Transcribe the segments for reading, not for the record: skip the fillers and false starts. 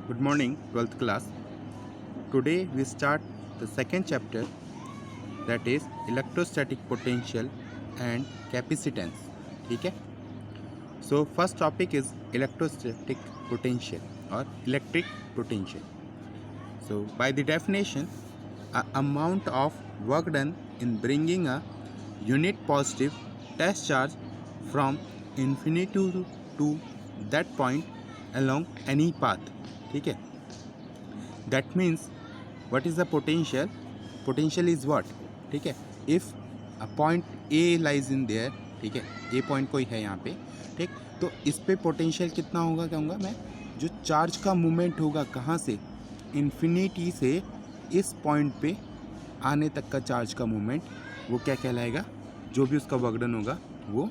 Good morning, 12th class. Today we start the second chapter, that is electrostatic potential and capacitance. ठीक है. So first topic is electrostatic potential or electric potential. So by the definition, a amount of work done in bringing a unit positive test charge from infinity to that point along any path. ठीक है. That means what is the potential? Potential is what? ठीक है. If a point A lies in there, ठीक है, A point कोई है यहाँ पे, ठीक, तो इस पे पोटेंशियल कितना होगा, कहूँगा मैं, जो चार्ज का मूवमेंट होगा कहाँ से, इन्फिनिटी से इस पॉइंट पे आने तक का चार्ज का मूवमेंट, वो क्या कहलाएगा, जो भी उसका वर्क डन होगा वो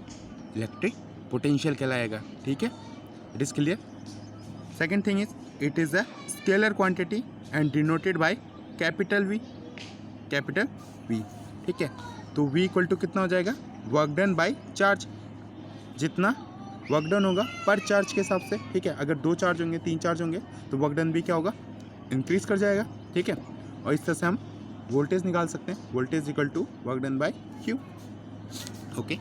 इलेक्ट्रिक पोटेंशियल कहलाएगा. ठीक है. It is clear. Second thing is it is a scalar quantity and denoted by capital V. ठीक है. तो V इक्वल टू कितना हो जाएगा, वर्क डन बाय चार्ज, जितना वर्क डन होगा पर चार्ज के हिसाब से. ठीक है. अगर 2 चार्ज होंगे, 3 चार्ज होंगे, तो वर्क डन भी क्या होगा, इंक्रीज कर जाएगा. ठीक है. और इस तरह से हम वोल्टेज निकाल सकते हैं. Voltage equal to work done by Q. Okay.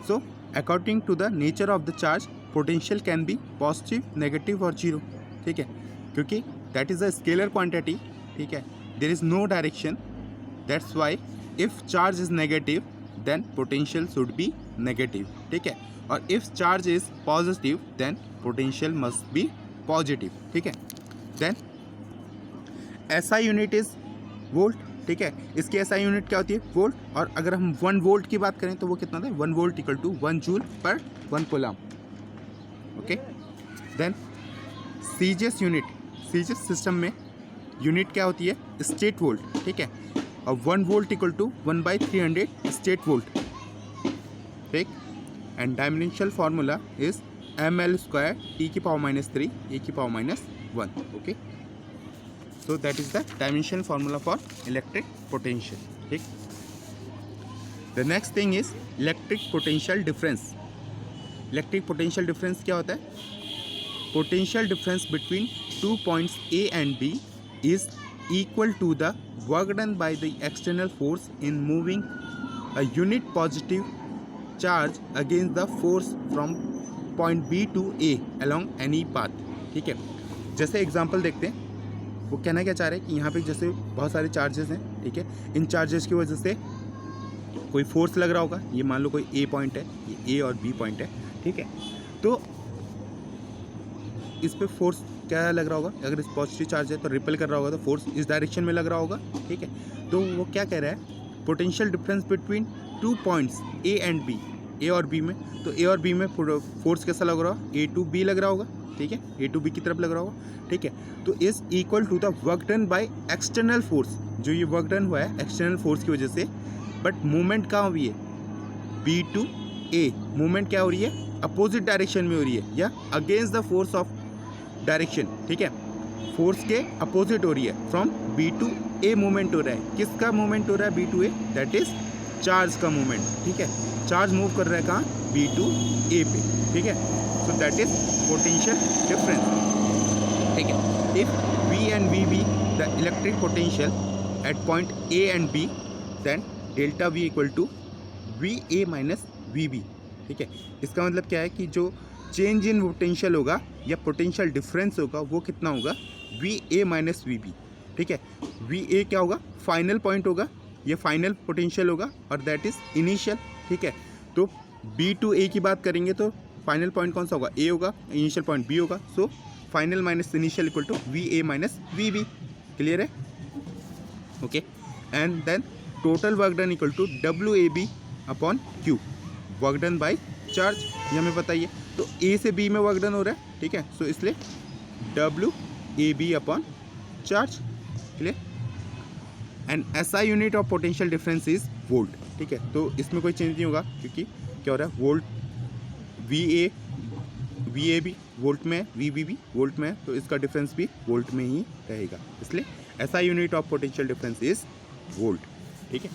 So according to the nature of the charge, potential can be positive, negative और जीरो. ठीक है. क्योंकि that is a scalar quantity. ठीक है. There is no direction. That's why if charge is negative then potential should be negative. ठीक है. और if charge is positive then potential must be positive. ठीक है. Then SI unit is volt. ठीक है. इसकी एसआई यूनिट क्या होती है, वोल्ट. और अगर हम 1 वोल्ट की बात करें तो वो कितना था, 1 वोल्ट इक्वल टू 1 जूल पर 1 coulomb. Okay. Then CGS unit, CGS system में यूनिट क्या होती है, स्टेट वोल्ट. ठीक है. और 1 volt equal to 1/300 stat volt. ठीक. And dimensional formula is ml² T⁻³ E⁻⁻1. Okay. So that is the dimensional formula for electric potential. ठीक. The next thing is electric potential difference. Electric potential difference क्या होता है, potential difference between 2 points A and B is equal to the work done by the external force in moving a unit positive charge against the force from point B to A along any path. ठीक है. जैसे example देखते हैं, वो कहना क्या चाह रहे हैं कि यहाँ पे जैसे बहुत सारे चार्जेस हैं. ठीक है. इन चार्जेस की वजह से कोई फोर्स लग रहा होगा. ये मान लो कोई A पॉइंट है, ये A और B पॉइंट है. ठीक है. तो इस पे फोर्स क्या लग रहा होगा, अगर इस पॉजिटिव चार्ज है तो रिपेल कर रहा होगा, तो फोर्स इस डायरेक्शन में लग रहा होगा. ठीक है. तो वो क्या कह रहा है, potential difference between 2 points A and B, A और B में, तो A और B में फोर्स कैसा लग रहा होगा, A to B लग रहा होगा. ठीक है. A to B की तरफ लग रहा होगा. ठीक है. तो is equal to the work done by external force, जो ये वर्क डन हुआ है एक्सटर्नल फोर्स की वजह से, बट मूवमेंट कहाँ हुई है, B to A. मूवमेंट क्या हो रही है, अपोजिट डायरेक्शन में हो रही है, या against the force of direction. ठीक है. फोर्स के अपोजिट हो रही है, from B to A movement हो रहा है. किसका मूवमेंट हो रहा है, B to A, that is charge का मूवमेंट. ठीक है. चार्ज मूव कर रहा है कहाँ, B to A पे. ठीक है. So that is potential difference. ठीक है. If V and VB the electric potential at point A and B, then delta V equal to VA minus VB. ठीक है. इसका मतलब क्या है कि जो चेंज इन पोटेंशियल होगा या पोटेंशियल डिफरेंस होगा वो कितना होगा, VA माइनस VB. ठीक है. VA क्या होगा, फाइनल पॉइंट होगा, ये फाइनल पोटेंशियल होगा, और दैट इज इनिशियल. ठीक है. तो B to A की बात करेंगे तो फाइनल पॉइंट कौन सा होगा, A होगा, इनिशियल पॉइंट B होगा. So final minus initial equal to VA minus VB. Clear है. Okay. And then total work done equal to WAB upon Q, work done by charge, ये हमें बताइए. तो A से B में work done हो रहा है. ठीक है. सो इसलिए WAB upon charge. Clear. And SI unit of potential difference is volt. ठीक है. तो इसमें कोई चेंज नहीं होगा, क्योंकि क्या हो रहा है, वोल्ट, VAB वोल्ट में, VB भी वोल्ट में है, तो इसका डिफरेंस भी वोल्ट में ही रहेगा. इसलिए SI unit of potential difference is volt. ठीक है.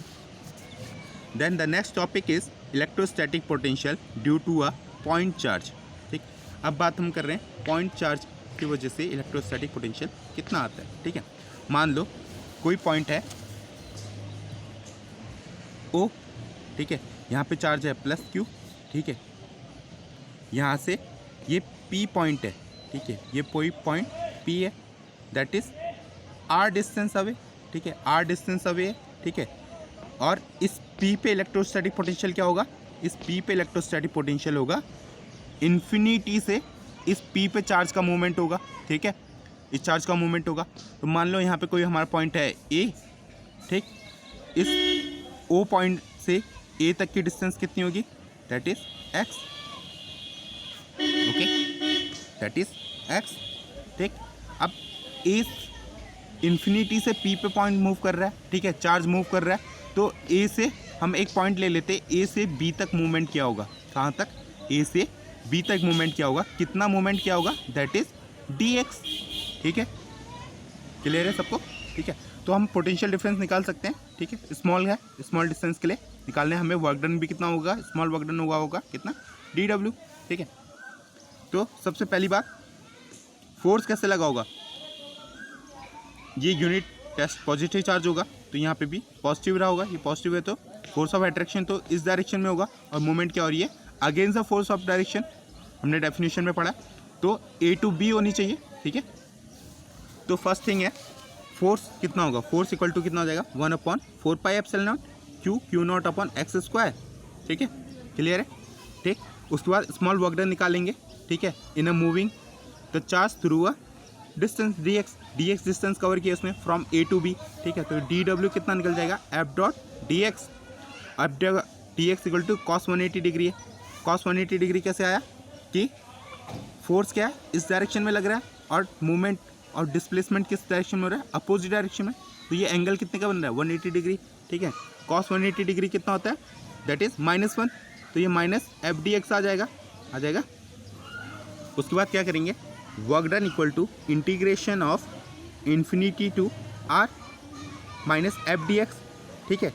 Then the next topic is electrostatic potential due to a point charge. ठीक. अब बात हम कर रहे हैं पॉइंट चार्ज उसकी वजह से इलेक्ट्रोस्टैटिक पोटेंशियल कितना आता है। ठीक है, मान लो कोई पॉइंट है ओ, ठीक है, यहाँ पे चार्ज है प्लस क्यू, ठीक है, यहाँ से ये पी पॉइंट है, ठीक है, ये कोई पॉइंट पी है, that is R distance away, ठीक है, आर डिस्टेंस अवे है, ठीक है, और इस पी पे इलेक्ट्रोस्टैटिक पोटेंशियल क्या होगा, इस पी पे इलेक्ट्रोस्टैटिक पोटेंशियल होगा इन्फिनिटी से इस पी पे चार्ज का मूवमेंट होगा, ठीक है, इस चार्ज का मूवमेंट होगा। तो मान लो यहाँ पे कोई हमारा पॉइंट है ए, ठीक, इस ओ पॉइंट से ए तक की डिस्टेंस कितनी होगी, that is x, okay, that is x, ठीक। अब ए इन्फिनिटी से पी पे पॉइंट मूव कर रहा है, ठीक है, चार्ज मूव कर रहा है, तो ए से हम एक पॉइंट ले लेते, ए से बी तक मूवमेंट किया होगा, कहाँ तक, ए से बी तक मूवमेंट किया होगा, कितना मूवमेंट किया होगा, दैट इज डी एक्स, ठीक है, क्लियर है सबको, ठीक है। तो हम पोटेंशियल डिफरेंस निकाल सकते हैं, ठीक है, स्मॉल है, स्मॉल डिस्टेंस के लिए निकालने हमें वर्क डन भी कितना होगा, स्मॉल वर्क डन होगा कितना, डी डब्ल्यू, ठीक है। तो सबसे पहली बात, फोर्स कैसे लगा होगा, ये यूनिट टेस्ट पॉजिटिव चार्ज होगा, तो यहाँ पे भी पॉजिटिव रहा होगा, ये पॉजिटिव है तो फोर्स ऑफ अट्रैक्शन तो इस डायरेक्शन में होगा, और मूवमेंट क्या हो रही है, against the force of direction, हमने डेफिनेशन में पढ़ा, तो ए टू बी होनी चाहिए, ठीक है। तो फर्स्ट थिंग है, फोर्स कितना होगा, फोर्स इक्वल टू कितना हो जाएगा, 1/4 pi epsilon naught Q naught upon X square, ठीक है, क्लियर है, ठीक। उसके बाद स्मॉल वर्क डन निकालेंगे, ठीक है, in a moving the charge through a distance D X distance cover किया उसमें फ्रॉम ए टू बी, ठीक है, तो डी डब्ल्यू कितना निकल जाएगा, F dot D X, F D X equal to cos 180 degree है। कॉस 180 डिग्री कैसे आया कि फोर्स क्या है, इस डायरेक्शन में लग रहा है, और मूवमेंट और डिस्प्लेसमेंट किस डायरेक्शन में हो रहा है, अपोजिट डायरेक्शन में, तो ये एंगल कितने का बन रहा है, 180 डिग्री, ठीक है। कॉस 180 डिग्री कितना होता है, दैट इज -1, तो ये माइनस एफ डी एक्स आ जाएगा। उसके बाद क्या करेंगे, work done equal to integration of infinity to R minus F D X, ठीक है।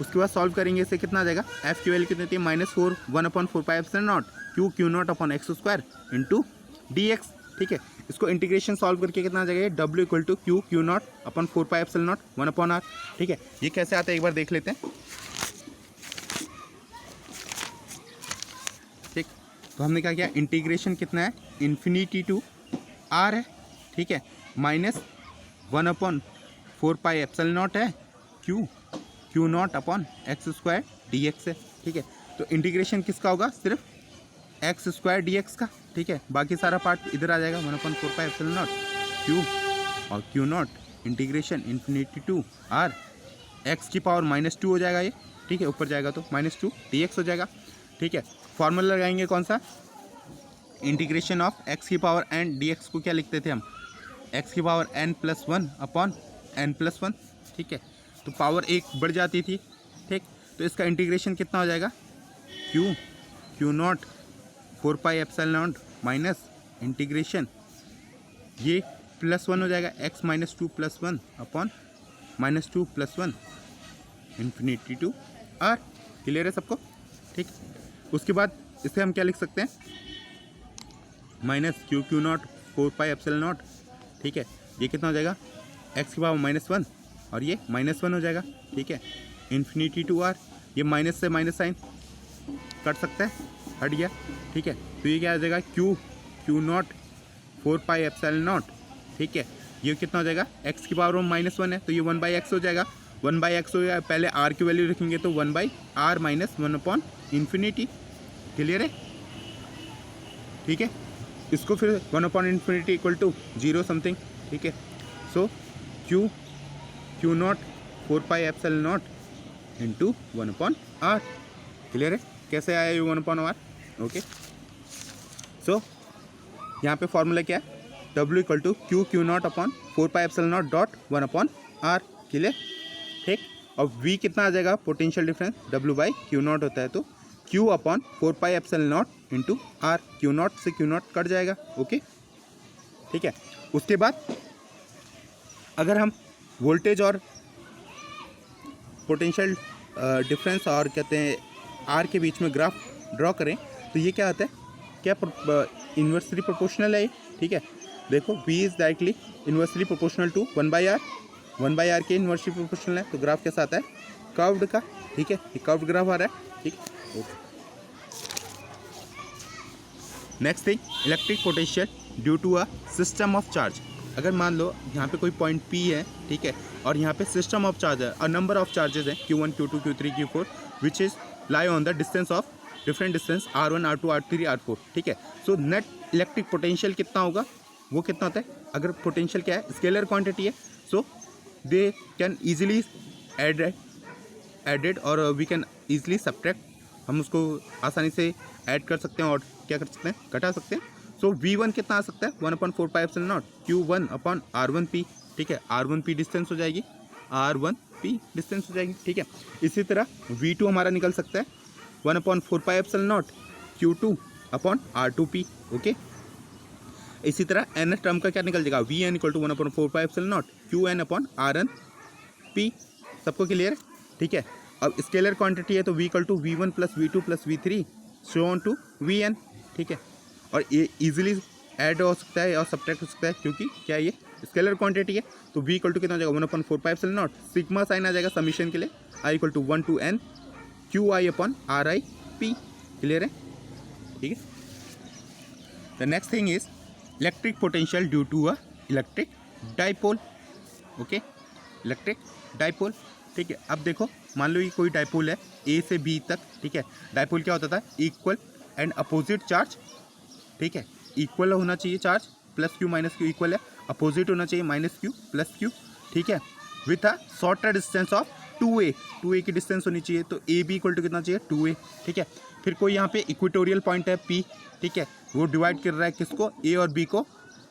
उसके बाद सॉल्व करेंगे, इसे कितना आ जाएगा, एफ की वैल्यू कितनी होती है, -4 1/4 pi epsilon naught Q naught upon X square into D X, ठीक है। इसको इंटीग्रेशन सॉल्व करके कितना आ जाएगा, W equal to Q naught upon 4 pi epsilon naught 1/r, ठीक है। ये कैसे आता है एक बार देख लेते हैं, ठीक। तो हमने क्या किया, इंटीग्रेशन कितना है, इन्फिनिटी टू आर है, ठीक है, -1/4 पाई एप्सिलॉन नॉट है Q naught upon X square D x है, ठीक है। तो इंटीग्रेशन किसका होगा, सिर्फ एक्स स्क्वायर डी एक्स का, ठीक है, बाकी सारा पार्ट इधर आ जाएगा, 1/4 पाई एप्सिलॉन नॉट क्यू और Q naught integration infinity to R X की पावर -2 हो जाएगा ये, ठीक है, ऊपर जाएगा तो -2 डी एक्स हो जाएगा, ठीक है। फॉर्मूला लगाएंगे कौन सा, इंटीग्रेशन ऑफ एक्स की पावर एन डी एक्स को क्या लिखते थे हम, एक्स की पावर n+1 अपॉन n+1, ठीक है, तो पावर 1 बढ़ जाती थी, ठीक। तो इसका इंटीग्रेशन कितना हो जाएगा, Q not 4 pi epsilon naught minus integration ये +1 हो जाएगा, x -2 +1 upon -2 +1 infinity to R, clear है सबको, ठीक। उसके बाद इसे हम क्या लिख सकते हैं, -Q not 4 pi epsilon not, ठीक है, ये कितना हो जाएगा, x की पावर -1 और ये -1 हो जाएगा, ठीक है, इन्फिनिटी टू आर, ये माइनस से माइनस साइन कट सकता है, हट गया, ठीक है। तो ये क्या आ जाएगा, Q not 4 pi epsilon not, ठीक है, ये कितना हो जाएगा, x की पावर में -1 है तो ये 1/x हो जाएगा, 1/x हो जाएगा, पहले r की वैल्यू रखेंगे तो 1/r - 1 अपॉन इन्फिनिटी, क्लियर है, ठीक है। इसको फिर 1 upon infinity equal to 0 something, ठीक है। So Q not 4 pi epsilon not into 1/r, clear है, कैसे आया ये 1/r, ओके। सो यहाँ पे फॉर्मूला क्या है, W equal to Q naught upon 4 pi epsilon naught dot 1/r, clear, ठीक। और V कितना आ जाएगा, पोटेंशियल डिफरेंस W/Q नॉट होता है, तो Q upon 4 pi epsilon not into R, Q not से Q नॉट कट जाएगा, ओके, ठीक है। उसके बाद अगर हम वोल्टेज और पोटेंशियल डिफरेंस और कहते हैं R के बीच में ग्राफ ड्रॉ करें तो ये क्या आता है, क्या इन्वर्सली प्रोपोर्शनल है, ठीक है। देखो V is directly inversely proportional to 1/r, 1/r के इन्वर्सली प्रोपोर्शनल है, तो ग्राफ कैसा आता है, कर्व्ड का, ठीक है, ये कर्व्ड ग्राफ आ रहा है, ठीक है। Okay, next thing, electric potential due to a system of charge. अगर मान लो यहाँ पे कोई पॉइंट P है, ठीक है, और यहाँ पे सिस्टम ऑफ चार्ज है, अ नंबर ऑफ चार्जेस हैं Q1, Q2, Q3, Q4 which is lie on the distance of different distance R1, R2, R3, R4, ठीक है। सो नेट इलेक्ट्रिक पोटेंशियल कितना होगा, वो कितना होता है, अगर पोटेंशियल क्या है, स्केलर क्वांटिटी है, सो दे कैन ईजिली एडेड और वी कैन ईजिली सब्ट्रैक्ट, हम उसको आसानी से ऐड कर सकते हैं और क्या कर सकते हैं, घटा सकते हैं। सो V1 कितना आ सकता है, 1/4πε0 Q1/R1P, ठीक है, R1P डिस्टेंस हो जाएगी, R1P डिस्टेंस हो जाएगी, ठीक है। इसी तरह V2 हमारा निकल सकता है 1/4πε0 Q2/R2P, ओके। इसी तरह n टर्म का क्या निकल जाएगा, Vn = 1/4πε0 Qn/Rn/P, सबको क्लियर है, ठीक है। अब स्केलर क्वांटिटी है तो V = V1 + V2 + V3 so on to Vn, ठीक है। और ये इजीली ऐड हो सकता है और सब्ट्रैक्ट हो सकता है, क्योंकि क्या ये स्केलर क्वांटिटी है, तो V = कितना हो जाएगा, 1/4πε0, सिग्मा साइन आ जाएगा समीशन के लिए, I = 1 to n Qi/Ri/P, clear है, ठीक है। The next thing is electric potential due to a electric dipole, okay, electric dipole, ठीक है। अब देखो मान लो ये कोई डाइपोल है A से B तक, ठीक है। डाइपोल क्या होता था, इक्वल एंड अपोजिट चार्ज, ठीक है, इक्वल होना चाहिए चार्ज, +Q - Q इक्वल है, अपोजिट होना चाहिए -Q +Q, ठीक है, with a shorter distance of 2a की डिस्टेंस होनी चाहिए, तो AB = कितना चाहिए, 2a, ठीक है। फिर कोई यहाँ पे इक्वेटोरियल पॉइंट है P, ठीक है, वो डिवाइड कर रहा है किसको, A और B को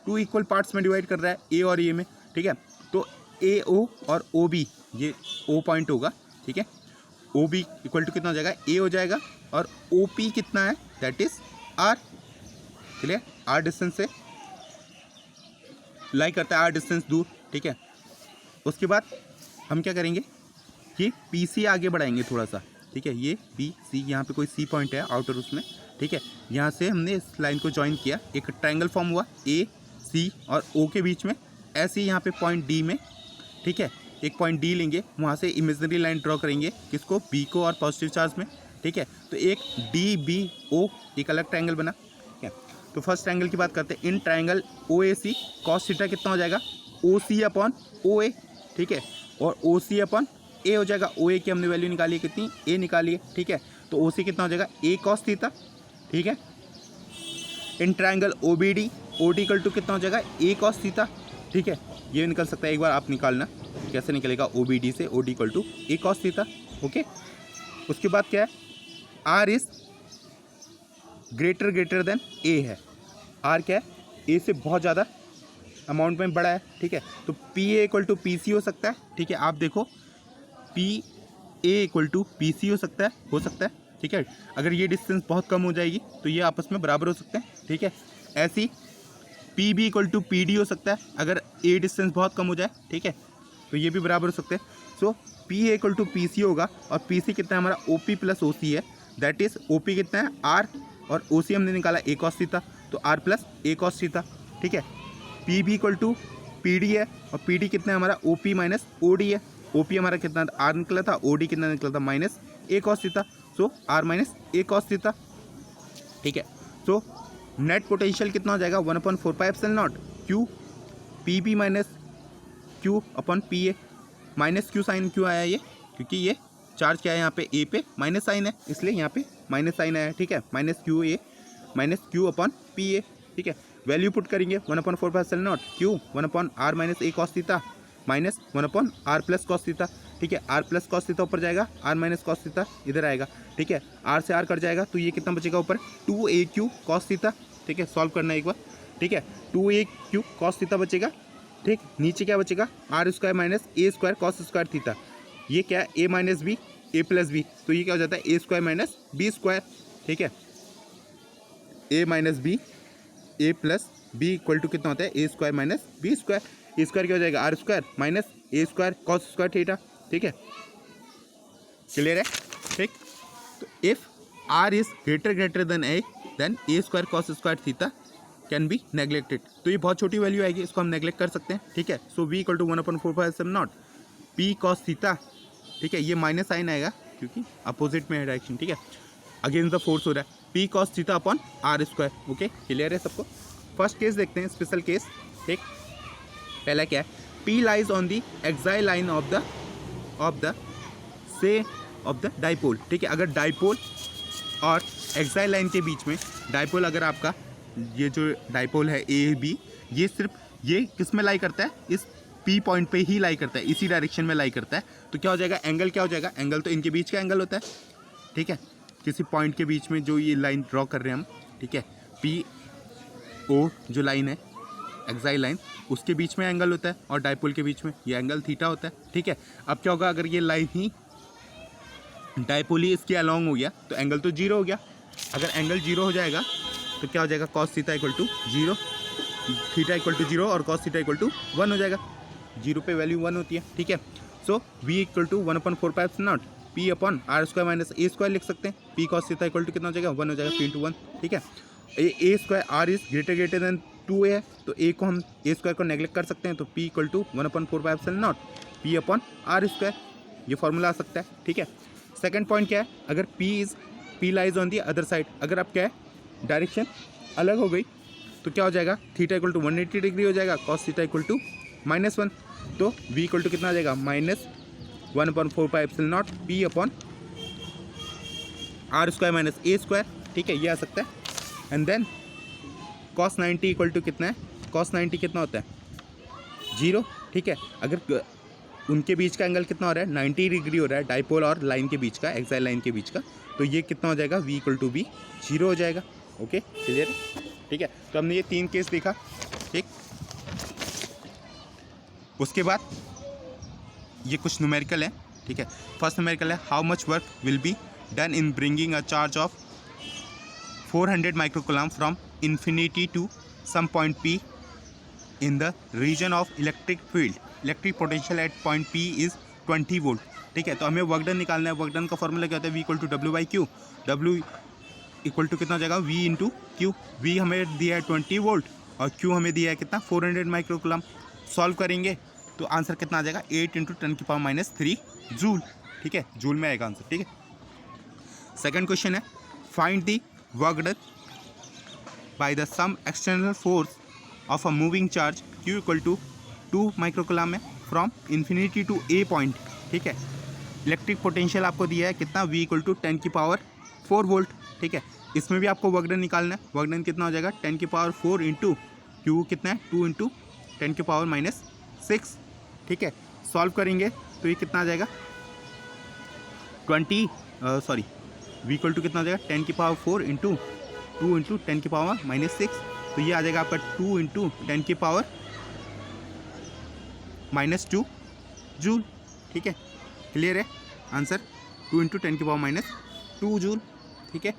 2 इक्वल पार्ट्स में डिवाइड कर रहा है, A और A में, ठीक है। तो AO और OB, ये O पॉइंट होगा, ठीक है, OB = कितना हो जाएगा, A हो जाएगा, और OP कितना है, that is R, clear, R distance से लाई करता है, R डिस्टेंस दूर, ठीक है। उसके बाद हम क्या करेंगे, ये PC आगे बढ़ाएंगे थोड़ा सा, ठीक है, ये BC, यहाँ पे कोई C पॉइंट है आउटर उसमें, ठीक है, यहाँ से हमने इस लाइन को ज्वाइन किया, एक ट्रायंगल फॉर्म हुआ A, C और O के बीच में, ऐसे ही यहाँ पे पॉइंट D में, ठीक है, एक पॉइंट D लेंगे, वहाँ से इमेजिनरी लाइन ड्रॉ करेंगे, किसको, B को, और पॉजिटिव चार्ज में, ठीक है। तो एक DBO एक अलग ट्रायंगल बना, ठीक है। तो फर्स्ट ट्रायंगल की बात करते हैं, in triangle OAC cos theta कितना हो जाएगा, OC/OA, ठीक है, और OC/A हो जाएगा, OA की हमने वैल्यू निकाली है कितनी, A निकाली है, ठीक है, तो OC कितना हो जाएगा, A cos थीटा, ठीक है। इन ट्रायंगल OBD, OD = कितना हो जाएगा, A cos थीटा, ठीक है, ये निकल सकता है, एक बार आप निकालना कैसे निकलेगा, OBD से OD = A cos theta, okay. उसके बाद क्या है, R is greater than A है, R क्या है, A से बहुत ज़्यादा अमाउंट में बड़ा है, ठीक है, तो PA = PC हो सकता है, ठीक है। आप देखो PA = PC हो सकता है, ठीक है। अगर ये डिस्टेंस बहुत कम हो जाएगी तो ये आपस में बराबर हो सकते हैं, ठीक है। ऐसी PB = PD हो सकता है, अगर A डिस्टेंस बहुत कम हो जाए, ठीक है, तो ये भी बराबर हो सकते हैं। सो PA = PC होगा, और PC कितना है हमारा, OP + OC है, दैट इज OP कितना है, R, और OC हमने निकाला A cos थीटा, तो R + A cos थीटा, ठीक है। PB = PD है, और PD कितना है हमारा, OP - OD है, OP हमारा कितना R निकला था, OD कितना निकला था, -A cos theta, so R - A cos theta, ठीक है। सो नेट पोटेंशियल कितना हो जाएगा, 1/4πε0 Q PB - Q/PA, -Q sign क्यों आया ये, क्योंकि ये चार्ज क्या है यहाँ पे, A पे माइनस साइन है, इसलिए यहाँ पे माइनस साइन आया है, ठीक है, -QA -Q/PA, ठीक है। वैल्यू पुट करेंगे, 1/4πε0 Q 1/R - A cos theta -1/R + cos theta, ठीक है। R + cos थीटा ऊपर जाएगा, R - cos थीटा इधर आएगा, ठीक है, R से R कट जाएगा, तो ये कितना बचेगा ऊपर, 2AQ cos थीटा, ठीक है, सॉल्व करना एक बार, ठीक है, 2AQ cos थीटा बचेगा, ठीक। नीचे क्या बचेगा, R² - A² cos² थीटा, ये क्या है, A - B A + B, तो ये क्या हो जाता है, A² - B², ठीक है, A - B A + B = कितना होता है, A² - B², A² क्या हो जाएगा, R² - A² cos² थीटा, ठीक है, क्लियर है, ठीक। तो if R is greater than A, then A² cos² theta can be neglected. तो ये बहुत छोटी वैल्यू आएगी, इसको हम नेग्लेक्ट कर सकते हैं, ठीक है। So v equal to 1/4πε0 p cos theta, ठीक है। ये माइनस साइन आएगा क्योंकि अपोजिट में है डायरेक्शन, ठीक है। अगेंस्ट द फोर्स हो रहा है p cos theta upon r square. Okay, clear है सबको। फर्स्ट केस देखते हैं, स्पेशल केस, ठीक। पहला क्या है, p lies on the axial line of the dipole, ठीक है। अगर डाइपोल और एक्साइल लाइन के बीच में, डाइपोल अगर आपका ये जो डाइपोल है ए बी, ये सिर्फ ये किस में लाई करता है, इस पी पॉइंट पे ही लाई करता है, इसी डायरेक्शन में लाई करता है। तो क्या हो जाएगा, एंगल क्या हो जाएगा, एंगल तो इनके बीच का एंगल होता है, ठीक है। किसी पॉइंट के बीच में जो ये लाइन ड्रॉ कर रहे हैं हम, ठीक है, पी ओ जो लाइन है एक्साइल लाइन, उसके बीच में एंगल होता है और डाइपोल के बीच में ये एंगल थीटा होता है, ठीक है। अब क्या होगा, अगर ये लाइन ही डाइपोल ही इसके अलॉन्ग हो गया तो एंगल तो जीरो हो गया। अगर एंगल जीरो हो जाएगा तो क्या हो जाएगा, cos theta equal to zero, theta equal to zero और कॉस थीटा इक्वल टू 1 हो जाएगा। जीरो पे वैल्यू 1 होती है, ठीक है। So v equal to 1/4πε0 p upon r square minus A square लिख सकते हैं। p cos theta equal to कितना हो जाएगा, 1 हो जाएगा, p इंटू 1, ठीक है। A square r is greater than 2a है, तो a को हम a स्क्वायर को नेग्लेक्ट कर सकते हैं। तो p equal to 1/4πε0 p upon r square, ये फॉर्मूला आ सकता है, ठीक है। सेकंड पॉइंट क्या है, अगर p lies on the other side, अगर आप क्या है डायरेक्शन अलग हो गई तो क्या हो जाएगा, थीटा इक्वल टू 180 डिग्री हो जाएगा, कॉस थीटा इक्वल टू -1। तो v इक्वल टू कितना आ जाएगा, -1/4πε0 p upon r square minus ए स्क्वायर, ठीक है, ये आ सकता है। And then cos 90 equal to कितना है, cos 90 कितना होता है, 0, ठीक है। अगर उनके बीच का एंगल कितना हो रहा है, 90 डिग्री हो रहा है, डाइपोल और लाइन के बीच का, एक्साइल लाइन के बीच का, तो ये कितना हो जाएगा, v इक्वल टू भी 0 हो जाएगा। ओके, क्लियर, ठीक है। तो हमने ये 3 केस देखा, ठीक। उसके बाद ये कुछ न्यूमेरिकल है, ठीक है। फर्स्ट न्यूमेरिकल है, how much work will be done in bringing a charge of 400 microcoulomb from infinity to some point p in the region of electric field, electric potential at point P is 20 volt, ठीक है। तो हमें work done निकालना है। Work done का formula क्या होता है, v equal to W/Q, W equal to कितना हो जाएगा, v इंटू क्यू। v हमें दिया है 20 वोल्ट और q हमें दिया है कितना, 400 माइक्रोकूलम। सॉल्व करेंगे तो आंसर कितना आ जाएगा, 8 × 10⁻³ जूल, ठीक है, जूल में आएगा आंसर, ठीक है। सेकंड क्वेश्चन है, find the work done by the some external force of a moving charge q equal to 2 microcoulomb है from infinity to a point, ठीक है। इलेक्ट्रिक पोटेंशियल आपको दिया है कितना, v इक्वल टू 10⁴ वोल्ट, ठीक है। इसमें भी आपको वर्क डन निकालना है। वर्क डन कितना हो जाएगा, 10⁴ इंटू q कितना है, 2 × 10⁻⁻6, ठीक है। सॉल्व करेंगे तो ये कितना आ जाएगा, v इक्वल टू कितना हो जाएगा, 10⁴ इंटू 2 × 10⁻⁻6, तो ये आ जाएगा आपका 2 × 10⁻⁻² जूल, ठीक है। क्लियर है आंसर, 2 × 10⁻⁻² जूल, ठीक है।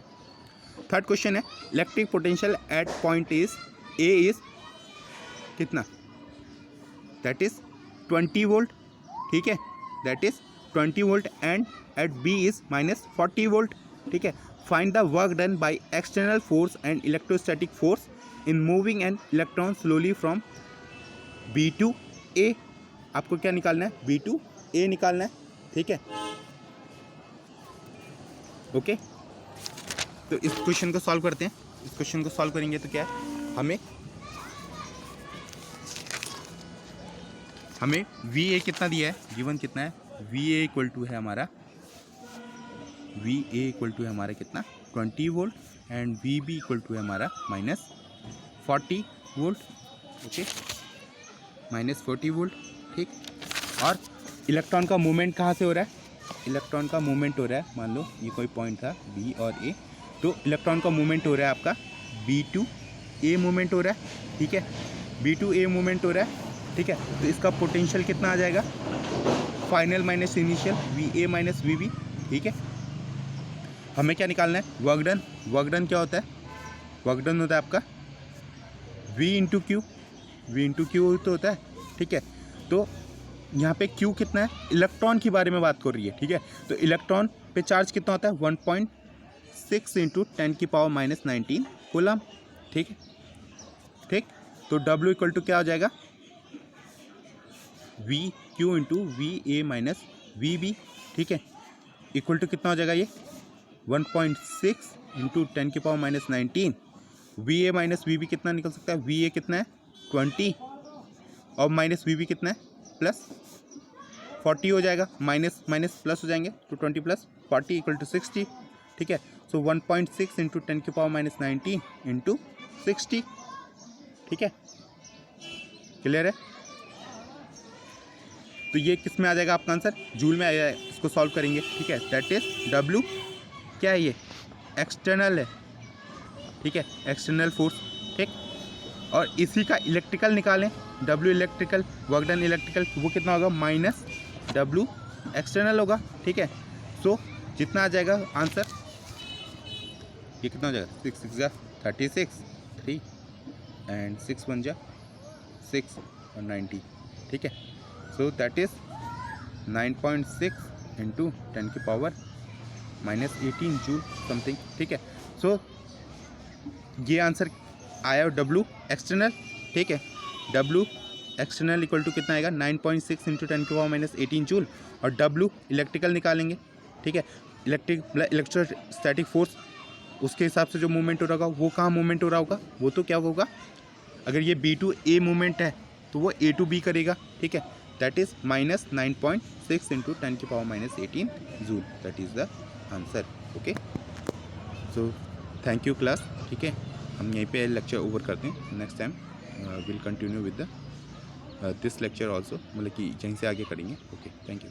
थर्ड क्वेश्चन है, electric potential at point A is कितना, दैट इज 20 वोल्ट, ठीक है, that is 20 volt and at B is -40 volt, ठीक है। Find the work done by external force and electrostatic force in moving an electron slowly from B to A। आपको क्या निकालना है, B to A निकालना है, ठीक है। ओके, तो इस क्वेश्चन को सॉल्व करते हैं। इस क्वेश्चन को सॉल्व करेंगे तो क्या है, हमें VA कितना दिया है, गिवन कितना है, VA इक्वल टू है हमारा, VA इक्वल टू है हमारा कितना, 20 volt and VB equal to है हमारा -40 वोल्ट, ओके, -40 वोल्ट, ठीक। और इलेक्ट्रॉन का मूवमेंट कहाँ से हो रहा है, इलेक्ट्रॉन का मूवमेंट हो रहा है, मान लो ये कोई पॉइंट था B और A, तो इलेक्ट्रॉन का मूवमेंट हो रहा है आपका B to A मूवमेंट हो रहा है, ठीक है, B to A मूवमेंट हो रहा है, ठीक है। तो इसका पोटेंशियल कितना आ जाएगा, final minus initial, VA minus VB, ठीक है। हमें क्या निकालना है, वर्क डन। वर्क डन क्या होता है, वर्क डन होता है आपका V into Q, V into Q तो होता है, ठीक है। तो यहाँ पे Q कितना है, इलेक्ट्रॉन के बारे में बात कर रही है, ठीक है। तो इलेक्ट्रॉन पे चार्ज कितना होता है, 1.6 × 10⁻⁻19 कूलम, ठीक है। तो W इक्वल टू क्या हो जाएगा, V Q into V A minus V B, ठीक है, इक्वल टू कितना हो जाएगा ये 1.6 इंटू 10 की power minus 19। V A minus V B कितना निकल सकता है, वी ए कितना है 20 और माइनस वी बी कितना है प्लस 40 हो जाएगा, माइनस माइनस प्लस हो जाएंगे तो 20 प्लस 40 इक्वल टू 60, ठीक है। सो 1.6 इंटू 10 की पावर माइनस 19 इंटू 60, ठीक है, क्लियर है। तो ये किस में आ जाएगा आपका आंसर, जूल में आ जाएगा, इसको सॉल्व करेंगे, ठीक है। दैट इज डब्ल्यू क्या है, ये एक्सटर्नल है, ठीक है, एक्सटर्नल फोर्स, ठीक। और इसी का इलेक्ट्रिकल निकालें, W electrical, work done electrical, वो कितना होगा माइनस डब्ल्यू एक्सटर्नल होगा, ठीक है। सो जितना आ जाएगा आंसर, ये कितना हो जाएगा 6 6 जा 36, 3 एंड 6 1 जा 6 और 90, ठीक है। सो दैट इज 9.6 इंटू 10 की पावर माइनस 18 जूल समथिंग, ठीक है। सो ये आंसर आया डब्ल्यू एक्सटर्नल, ठीक है। डब्ल्यू एक्सटर्नल इक्वल टू कितना आएगा 9.6 इंटू 10 की पावर माइनस 18 जूल, और डब्ल्यू इलेक्ट्रिकल निकालेंगे, ठीक है। इलेक्ट्रोस्टैटिक फोर्स, उसके हिसाब से जो मूवमेंट हो रहा होगा वो कहाँ मूवमेंट हो रहा होगा, वो तो क्या होगा, अगर ये बी टू ए मूवमेंट है तो वो ए टू बी करेगा, ठीक है। दैट इज माइनस 9.6 इंटू 10 की power minus 18 joule, that is the answer, okay. So thank you class, ठीक है। हम यहीं पे लेक्चर ओवर करते हैं, next time will continue with the this lecture also, मतलब कि यहीं से आगे करेंगे, ओके, थैंक यू।